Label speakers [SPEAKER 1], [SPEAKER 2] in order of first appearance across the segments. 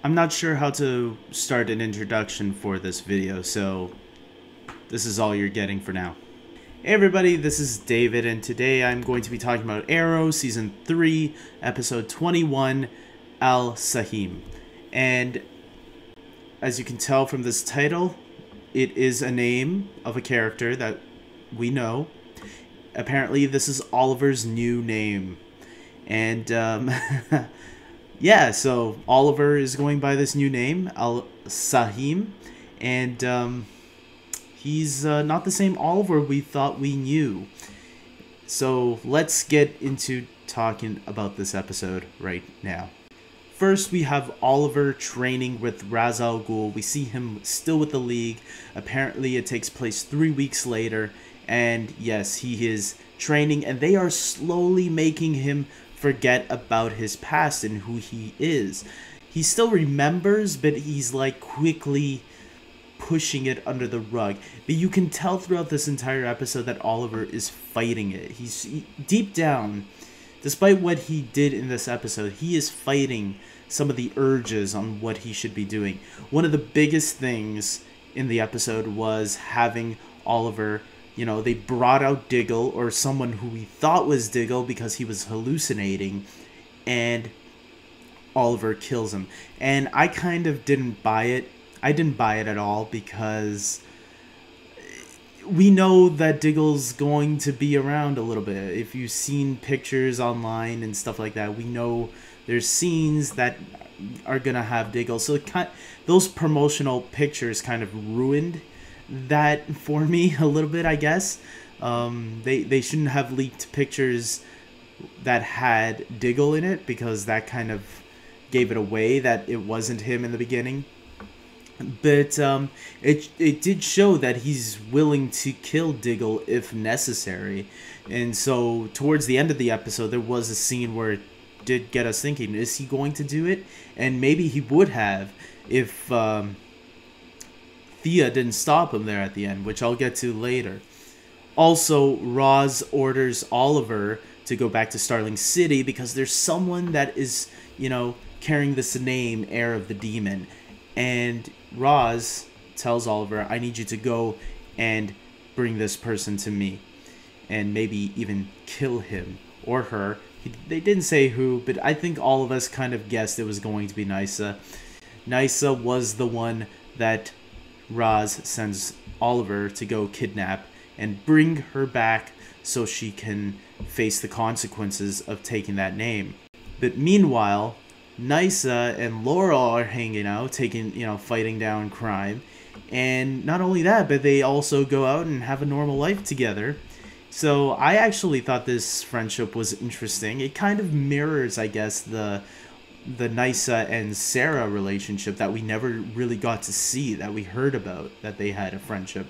[SPEAKER 1] I'm not sure how to start an introduction for this video, so this is all you're getting for now. Hey everybody, this is David, and today I'm going to be talking about Arrow Season 3, Episode 21, Sah-Him. And as you can tell from this title, it is a name of a character that we know. Apparently this is Oliver's new name. And yeah, so Oliver is going by this new name, Sah-Him, and he's not the same Oliver we thought we knew. So let's get into talking about this episode right now. First, we have Oliver training with Ra's al Ghul. We see him still with the League. Apparently, it takes place 3 weeks later. And yes, he is training, and they are slowly making him forget about his past and who he is. He still remembers, but he's like quickly pushing it under the rug. But you can tell throughout this entire episode that Oliver is fighting it. Deep down, despite what he did in this episode, he is fighting some of the urges on what he should be doing. One of the biggest things in the episode was having Oliver, you know, they brought out Diggle, or someone who we thought was Diggle because he was hallucinating, and Oliver kills him. And I kind of didn't buy it. I didn't buy it at all because we know that Diggle's going to be around a little bit. If you've seen pictures online and stuff like that, we know there's scenes that are going to have Diggle. So those promotional pictures kind of ruined that for me a little bit, I guess. They shouldn't have leaked pictures that had Diggle in it, because that kind of gave it away that it wasn't him in the beginning. But it did show that he's willing to kill Diggle if necessary. And so towards the end of the episode, there was a scene where it did get us thinking, is he going to do it? And maybe he would have if Thea didn't stop him there at the end, which I'll get to later. Also, Roz orders Oliver to go back to Starling City because there's someone that is, you know, carrying this name, Heir of the Demon. And Roz tells Oliver, I need you to go and bring this person to me, and maybe even kill him or her. They didn't say who, but I think all of us kind of guessed it was going to be Nyssa. Nyssa was the one that Roz sends Oliver to go kidnap and bring her back so she can face the consequences of taking that name. But meanwhile, Nyssa and Laurel are hanging out, fighting down crime. And not only that, but they also go out and have a normal life together. So I actually thought this friendship was interesting. It kind of mirrors, I guess, the Nyssa and Sarah relationship that we never really got to see, that we heard about, that they had a friendship.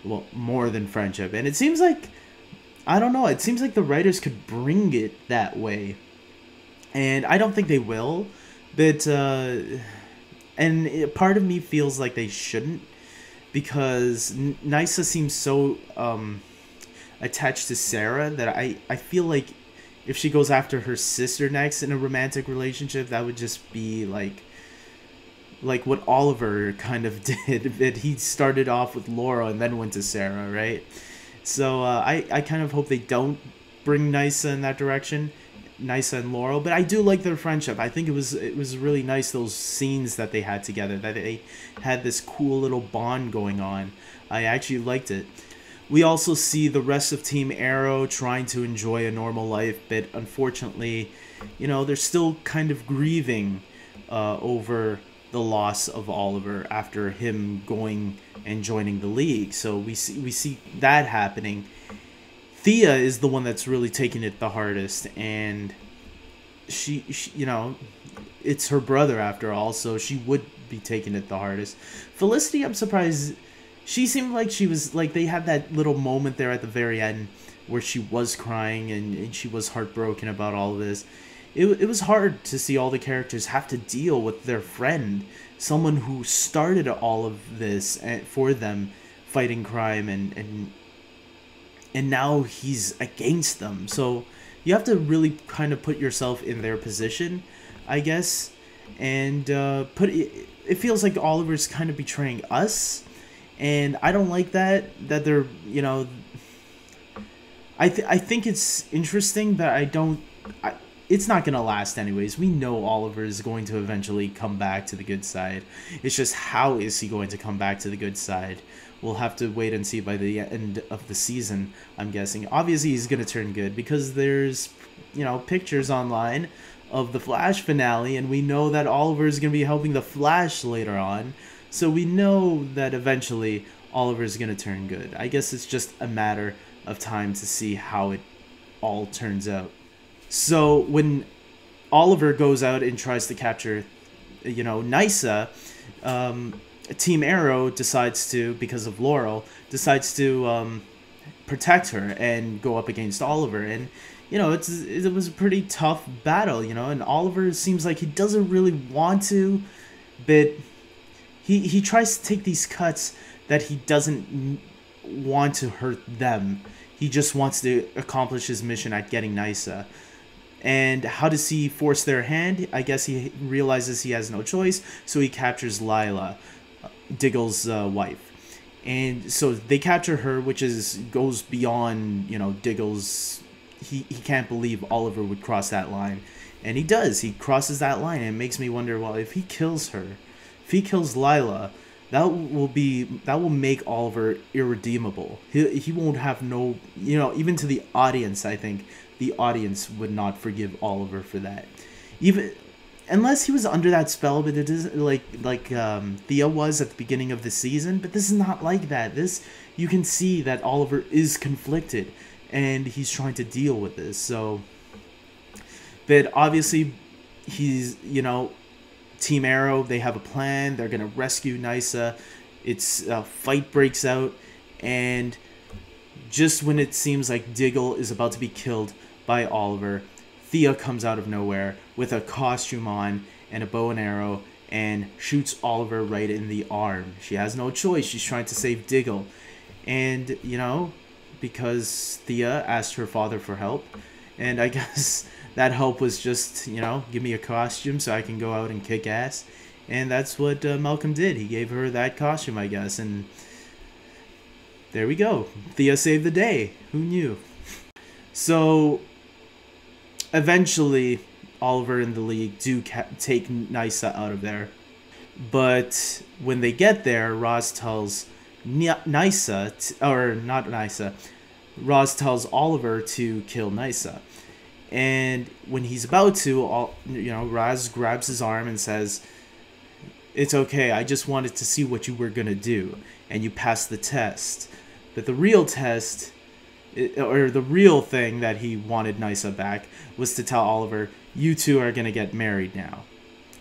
[SPEAKER 1] Well, more than friendship. And it seems like, I don't know, it seems like the writers could bring it that way. And I don't think they will, but, and part of me feels like they shouldn't, because Nyssa seems so attached to Sarah that I feel like if she goes after her sister next in a romantic relationship, that would just be like what Oliver kind of did. That he started off with Laura and then went to Sarah, right? So I kind of hope they don't bring Nyssa in that direction, Nyssa and Laurel. But I do like their friendship. I think it was really nice, those scenes that they had together, that they had this cool little bond going on. I actually liked it. We also see the rest of Team Arrow trying to enjoy a normal life, but unfortunately, you know, they're still kind of grieving over the loss of Oliver after him going and joining the League. So we see that happening. Thea is the one that's really taking it the hardest, and she you know, it's her brother after all, so she would be taking it the hardest. Felicity, I'm surprised. She seemed like she was, like, they had that little moment there at the very end where she was crying and she was heartbroken about all of this. It was hard to see all the characters have to deal with their friend, someone who started all of this for them, fighting crime, and now he's against them. So you have to really kind of put yourself in their position, I guess. and it feels like Oliver's kind of betraying us, and I don't like that they're, I think it's interesting, but it's not gonna last anyways. We know Oliver is going to eventually come back to the good side. It's just, how is he going to come back to the good side? We'll have to wait and see by the end of the season, I'm guessing. Obviously, he's gonna turn good because there's, pictures online of the Flash finale, and we know that Oliver is gonna be helping the Flash later on. So we know that eventually Oliver is gonna turn good. I guess it's just a matter of time to see how it all turns out. So when Oliver goes out and tries to capture, Nysa, Team Arrow decides to, because of Laurel, decides to protect her and go up against Oliver. And, it was a pretty tough battle, and Oliver seems like he doesn't really want to, but he tries to take these cuts that he doesn't want to hurt them. He just wants to accomplish his mission at getting Nysa. And how does he force their hand? I guess he realizes he has no choice, so he captures Lila, Diggle's wife. And so they capture her, which goes beyond, Diggle's. He can't believe Oliver would cross that line. And he does. He crosses that line, and it makes me wonder, well, if he kills her, if he kills Lila, that will make Oliver irredeemable. He won't have no, even to the audience, I think the audience would not forgive Oliver for that. Even unless he was under that spell, but it is like Thea was at the beginning of the season, but this is not like that. This, you can see that Oliver is conflicted and he's trying to deal with this. So, but obviously he's, Team Arrow, they have a plan. They're gonna rescue Nysa. It's a fight breaks out, and just when it seems like Diggle is about to be killed by Oliver, Thea comes out of nowhere with a costume on and a bow and arrow and shoots Oliver right in the arm. She has no choice. She's trying to save Diggle. And, because Thea asked her father for help, and I guess that help was just, give me a costume so I can go out and kick ass. And that's what Malcolm did. He gave her that costume, I guess, and there we go. Thea saved the day. Who knew? So, eventually, Oliver and the League do take Nysa out of there. But when they get there, Roz tells Roz tells Oliver to kill Nysa. And when he's about to, Roz grabs his arm and says, "It's okay, I just wanted to see what you were going to do, and you passed the test." But the real test, or the real thing that he wanted Nysa back, was to tell Oliver, "You two are going to get married now,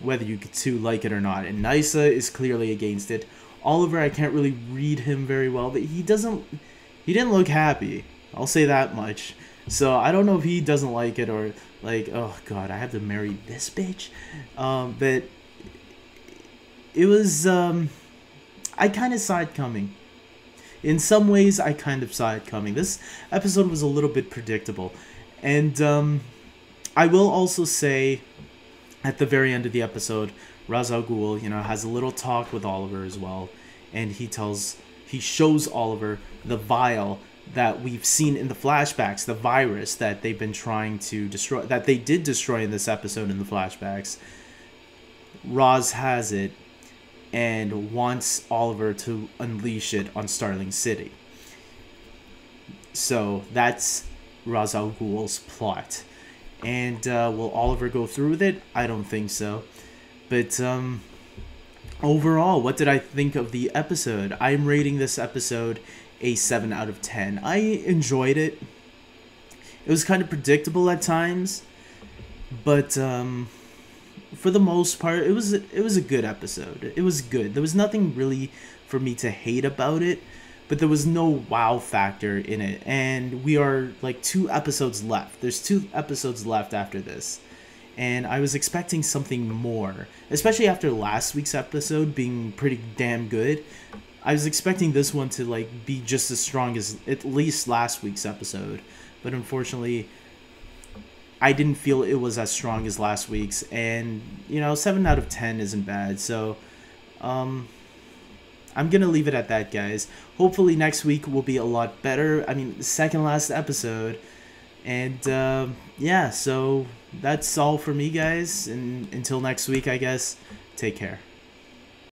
[SPEAKER 1] whether you two like it or not." And Nysa is clearly against it. Oliver, I can't really read him very well, but he didn't look happy. I'll say that much. So I don't know if he doesn't like it, or like, oh god, I have to marry this bitch. But it was, I kind of saw it coming. In some ways, I kind of saw it coming. This episode was a little bit predictable. And I will also say, at the very end of the episode, Ra's al Ghul, has a little talk with Oliver as well. And he shows Oliver the vial that we've seen in the flashbacks, the virus that they've been trying to destroy, that they did destroy in this episode in the flashbacks. Ra's has it and wants Oliver to unleash it on Starling City. So that's Ra's al Ghul's plot. And will Oliver go through with it? I don't think so. But overall, what did I think of the episode? I'm rating this episode a 7 out of 10. I enjoyed it. It was kind of predictable at times, but for the most part, it was a good episode. It was good. There was nothing really for me to hate about it, but there was no wow factor in it. And we are like 2 episodes left. There's 2 episodes left after this. And I was expecting something more, especially after last week's episode being pretty damn good. I was expecting this one to like be just as strong as at least last week's episode, but unfortunately, I didn't feel it was as strong as last week's, and 7 out of 10 isn't bad. So I'm gonna leave it at that, guys. Hopefully next week will be a lot better. I mean, second last episode. And yeah, so that's all for me, guys. And until next week, I guess, take care.